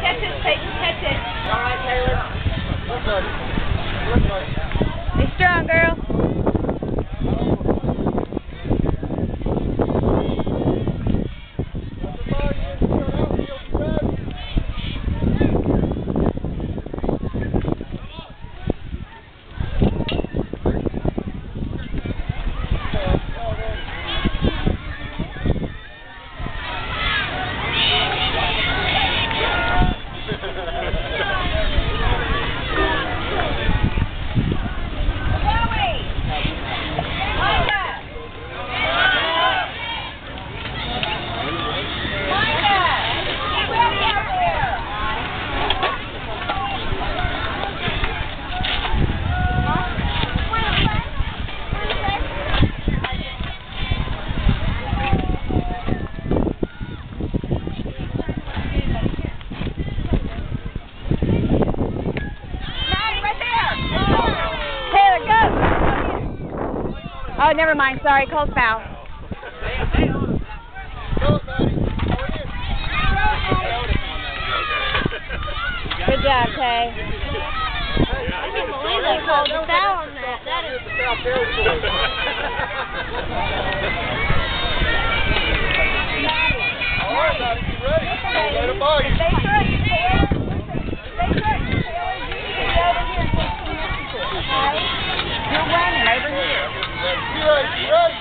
Catch it, Peyton, catch it. All right, Taylor. Be strong, girl. Oh, never mind. Sorry, called foul. Good job, Kay. I can't believe they called a foul on that. That is foul territory. All right, buddy, you ready? Let him bug you. Stay straight. Stay straight. You're running over here. You ready?